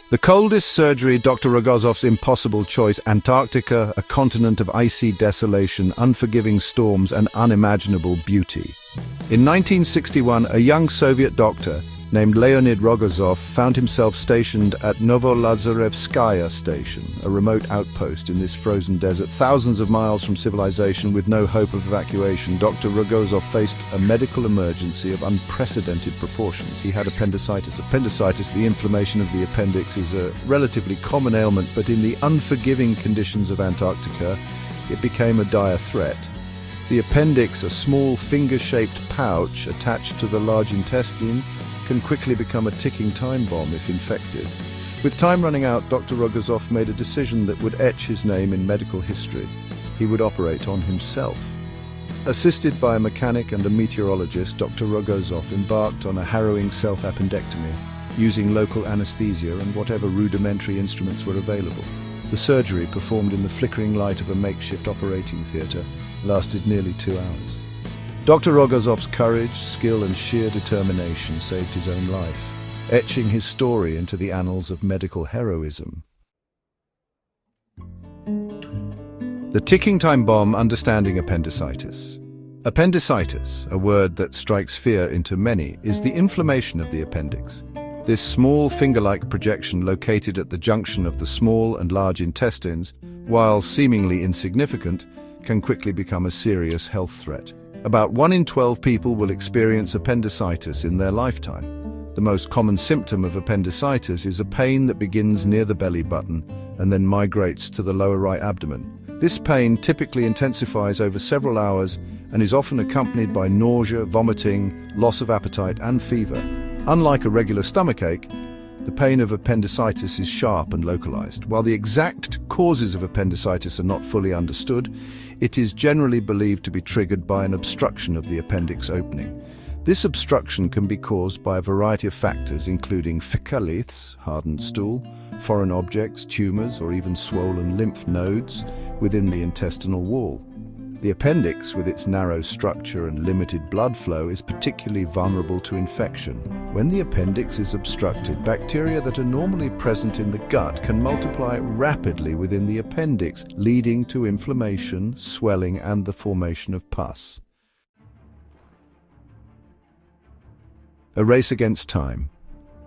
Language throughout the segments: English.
The coldest surgery, Dr. Rogozov's impossible choice, Antarctica, a continent of icy desolation, unforgiving storms, and unimaginable beauty. In 1961, a young Soviet doctor named Leonid Rogozov found himself stationed at Novolazarevskaya Station, a remote outpost in this frozen desert, thousands of miles from civilization with no hope of evacuation. Dr. Rogozov faced a medical emergency of unprecedented proportions. He had appendicitis. Appendicitis, the inflammation of the appendix, is a relatively common ailment, but in the unforgiving conditions of Antarctica, it became a dire threat. The appendix, a small finger-shaped pouch attached to the large intestine, can quickly become a ticking time bomb if infected. With time running out, Dr. Rogozov made a decision that would etch his name in medical history. He would operate on himself. Assisted by a mechanic and a meteorologist, Dr. Rogozov embarked on a harrowing self-appendectomy, using local anesthesia and whatever rudimentary instruments were available. The surgery, performed in the flickering light of a makeshift operating theatre, lasted nearly 2 hours. Dr. Rogozov's courage, skill, and sheer determination saved his own life, etching his story into the annals of medical heroism. The ticking time bomb, understanding appendicitis. Appendicitis, a word that strikes fear into many, is the inflammation of the appendix. This small finger-like projection located at the junction of the small and large intestines, while seemingly insignificant, can quickly become a serious health threat. About 1 in 12 people will experience appendicitis in their lifetime. The most common symptom of appendicitis is a pain that begins near the belly button and then migrates to the lower right abdomen. This pain typically intensifies over several hours and is often accompanied by nausea, vomiting, loss of appetite, and fever. Unlike a regular stomachache, the pain of appendicitis is sharp and localized. While the exact causes of appendicitis are not fully understood, it is generally believed to be triggered by an obstruction of the appendix opening. This obstruction can be caused by a variety of factors, including fecaliths, hardened stool, foreign objects, tumors, or even swollen lymph nodes within the intestinal wall. The appendix, with its narrow structure and limited blood flow, is particularly vulnerable to infection. When the appendix is obstructed, bacteria that are normally present in the gut can multiply rapidly within the appendix, leading to inflammation, swelling, and the formation of pus. A race against time.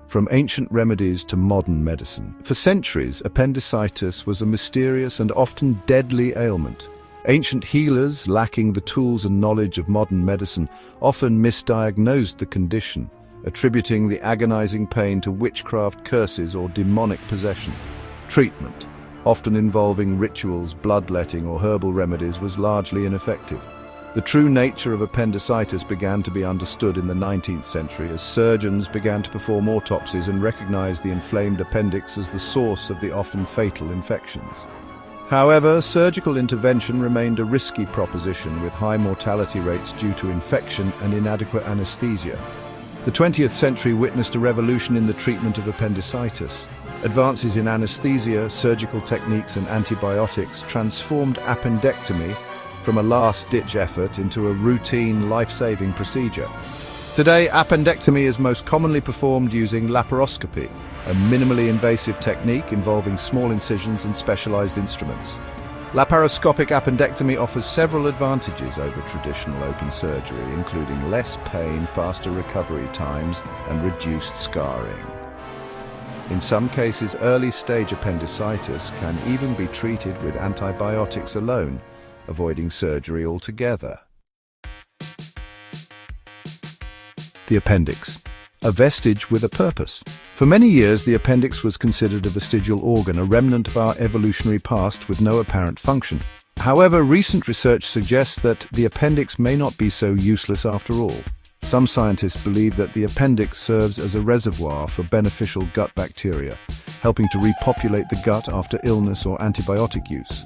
From ancient remedies to modern medicine. For centuries, appendicitis was a mysterious and often deadly ailment. Ancient healers, lacking the tools and knowledge of modern medicine, often misdiagnosed the condition, attributing the agonizing pain to witchcraft, curses, or demonic possession. Treatment, often involving rituals, bloodletting, or herbal remedies, was largely ineffective. The true nature of appendicitis began to be understood in the 19th century as surgeons began to perform autopsies and recognize the inflamed appendix as the source of the often fatal infections. However, surgical intervention remained a risky proposition with high mortality rates due to infection and inadequate anesthesia. The 20th century witnessed a revolution in the treatment of appendicitis. Advances in anesthesia, surgical techniques, and antibiotics transformed appendectomy from a last-ditch effort into a routine, life-saving procedure. Today, appendectomy is most commonly performed using laparoscopy, a minimally invasive technique involving small incisions and specialized instruments. Laparoscopic appendectomy offers several advantages over traditional open surgery, including less pain, faster recovery times, and reduced scarring. In some cases, early-stage appendicitis can even be treated with antibiotics alone, avoiding surgery altogether. The appendix, a vestige with a purpose. For many years, the appendix was considered a vestigial organ, a remnant of our evolutionary past with no apparent function. However, recent research suggests that the appendix may not be so useless after all. Some scientists believe that the appendix serves as a reservoir for beneficial gut bacteria, helping to repopulate the gut after illness or antibiotic use.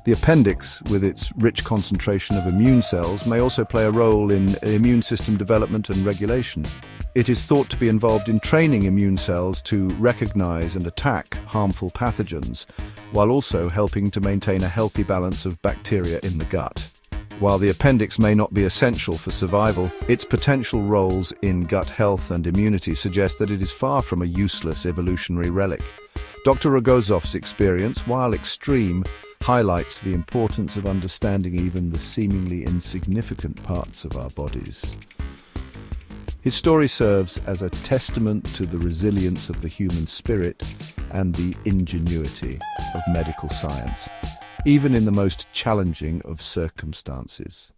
The appendix, with its rich concentration of immune cells, may also play a role in immune system development and regulation. It is thought to be involved in training immune cells to recognize and attack harmful pathogens, while also helping to maintain a healthy balance of bacteria in the gut. While the appendix may not be essential for survival, its potential roles in gut health and immunity suggest that it is far from a useless evolutionary relic. Dr. Rogozov's experience, while extreme, highlights the importance of understanding even the seemingly insignificant parts of our bodies. His story serves as a testament to the resilience of the human spirit and the ingenuity of medical science, even in the most challenging of circumstances.